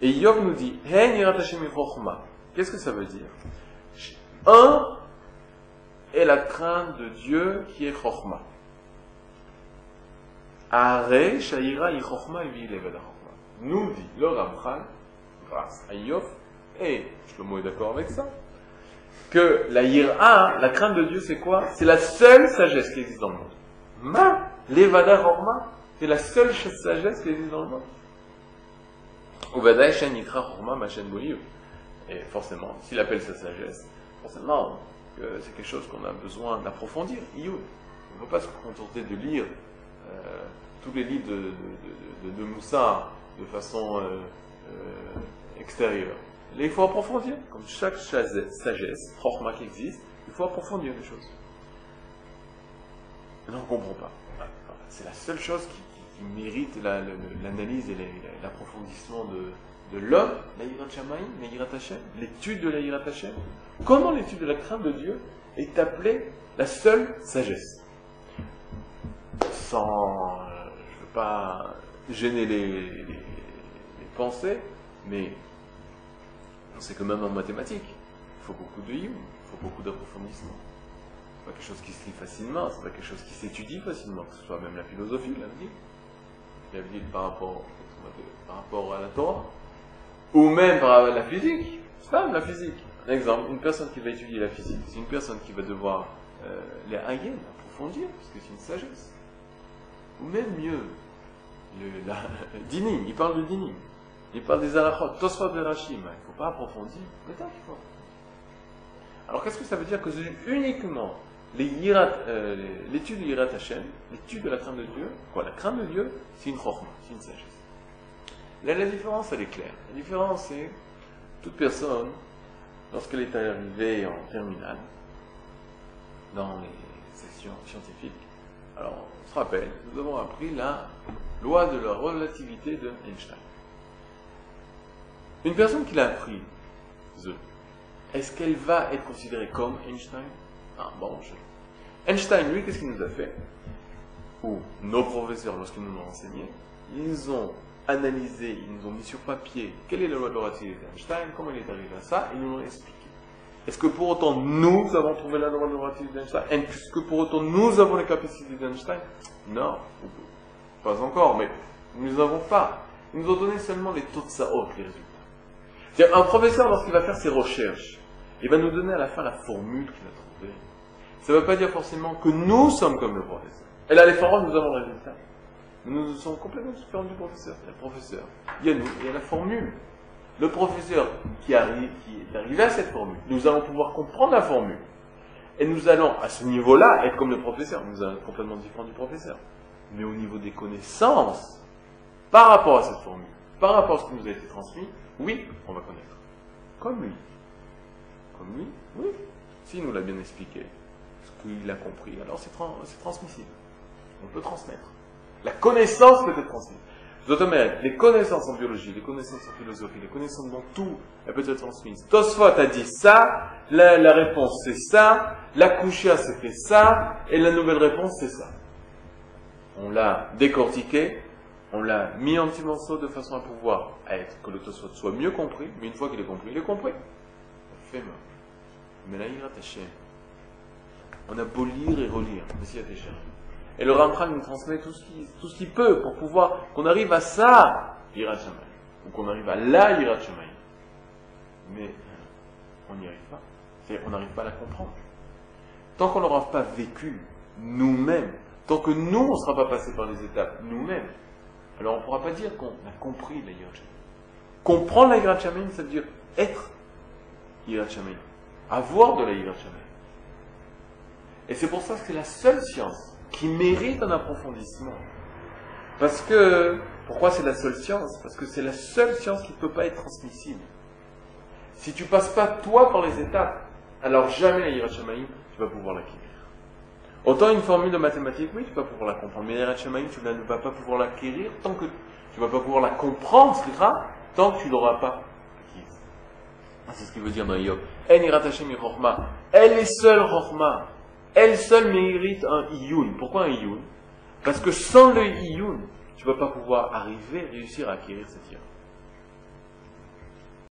Et Yov nous dit, Hen yirat Hashem chokhma. Qu'est-ce que ça veut dire? Un est la crainte de Dieu qui est chokhma. Are shayira yi chokhma vi levada chokhma. Nous dit le Ramchal, grâce à Yov, et Shlomo est d'accord avec ça, que la yira, la crainte de Dieu, c'est quoi? C'est la seule sagesse qui existe dans le monde. Ma levada chokhma, c'est la seule sagesse qui existe dans le monde. Et forcément, s'il appelle sa sagesse, forcément, c'est quelque chose qu'on a besoin d'approfondir. On ne peut pas se contenter de lire tous les livres de Moussa de façon extérieure. Et il faut approfondir. Comme chaque sagesse, Chorma qui existe, il faut approfondir les choses. Mais on ne comprend pas. C'est la seule chose qui mérite l'analyse et l'approfondissement de l'homme, la Yirat Shamayim, la Yirat Hashem, l'étude de la Yirat Hashem. Comment l'étude de la crainte de Dieu est appelée la seule sagesse? Sans, je ne veux pas gêner les pensées, mais on sait que même en mathématiques, il faut beaucoup de yum, il faut beaucoup d'approfondissement. C'est pas quelque chose qui se lit facilement, c'est pas quelque chose qui s'étudie facilement, que ce soit même la philosophie, la vie par rapport à la Torah, ou même par la physique. C'est pas la physique. Un exemple, une personne qui va étudier la physique, c'est une personne qui va devoir les haïen, approfondir, parce que c'est une sagesse. Ou même mieux, dinim, il parle de dinim, il parle des halachot, Tosfot Berachim, il ne faut pas approfondir, mais tant qu'il faut. Alors qu'est-ce que ça veut dire? Que c'est uniquement l'étude de Yirat Hashem, l'étude de la crainte de Dieu, quoi, la crainte de Dieu, c'est une chorma, c'est une sagesse. Là, la différence, elle est claire. La différence, c'est toute personne, lorsqu'elle est arrivée en terminale, dans les sections scientifiques, alors, on se rappelle, nous avons appris la loi de la relativité de Einstein. Une personne qui l'a appris, est-ce qu'elle va être considérée comme Einstein? Ah, bon, Einstein, lui, qu'est-ce qu'il nous a fait? Ou nos professeurs, lorsqu'ils nous l'ont enseigné, ils ont analysé, ils nous ont mis sur papier quelle est la loi de la relativité d'Einstein, comment il est arrivé à ça, et ils nous l'ont expliqué. Est-ce que pour autant nous avons trouvé la loi de la relativité d'Einstein? Est-ce que pour autant nous avons les capacités d'Einstein? Non, pas encore, mais nous ne les avons pas. Ils nous ont donné seulement les taux de saot, les résultats. C'est-à-dire, un professeur, lorsqu'il va faire ses recherches, il va nous donner à la fin la formule qu'il a trouvée. Ça ne veut pas dire forcément que nous sommes comme le professeur. Et là, les formules, nous avons le résultat. Nous sommes complètement différents du professeur. Il y a le professeur, il y a nous, il y a la formule. Le professeur qui est arrivé à cette formule, nous allons pouvoir comprendre la formule. Et nous allons, à ce niveau-là, être comme le professeur. Nous allons être complètement différents du professeur. Mais au niveau des connaissances, par rapport à cette formule, par rapport à ce qui nous a été transmis, oui, on va connaître. Comme lui. Comme lui, oui. S'il nous l'a bien expliqué, ce qu'il a compris, alors c'est transmissible. On peut transmettre. La connaissance peut être transmise. D'autres manières, les connaissances en biologie, les connaissances en philosophie, les connaissances dans tout, elles peuvent être transmises. Tosfot a dit ça, la réponse c'est ça, la Kushia c'était ça, et la nouvelle réponse c'est ça. On l'a décortiqué, on l'a mis en petits morceaux de façon à pouvoir que le Tosfot soit mieux compris, mais une fois qu'il est compris, il est compris. Fais-moi. Mais là, Yirat Hashem. On a beau lire et relire, mais s'il y a des gens. Et le Ramchal nous transmet tout ce qu'il peut pour pouvoir qu'on arrive à ça, Yirat Shamayim, ou qu'on arrive à la Yirat Shamayim. Mais on n'y arrive pas. On n'arrive pas à la comprendre. Tant qu'on n'aura pas vécu nous-mêmes, tant que nous, on ne sera pas passé par les étapes nous-mêmes, alors on ne pourra pas dire qu'on a compris la Yirat Shamayim. Comprendre la Yirat Shamayim, ça veut dire être Yirat Shamayim, avoir de la Yirat Shamayim. Et c'est pour ça que c'est la seule science qui mérite un approfondissement. Parce que, pourquoi c'est la seule science? Parce que c'est la seule science qui ne peut pas être transmissible. Si tu ne passes pas toi par les étapes, alors jamais la Yirat Shamayim, tu vas pouvoir l'acquérir. Autant une formule de mathématiques, oui, tu vas pouvoir la comprendre, mais la Yirat Shamayim, tu ne vas pas pouvoir l'acquérir tant que tu ne vas pas pouvoir la comprendre, tant que tu ne l'auras pas acquise. C'est ce qu'il veut dire dans Yov. En Yirat Hashem yi Chokhma. Elle est seule Chokhma. Elle seule mérite un iyun. Pourquoi un iyun? Parce que sans le iyun, tu ne vas pas pouvoir réussir à acquérir cette ira.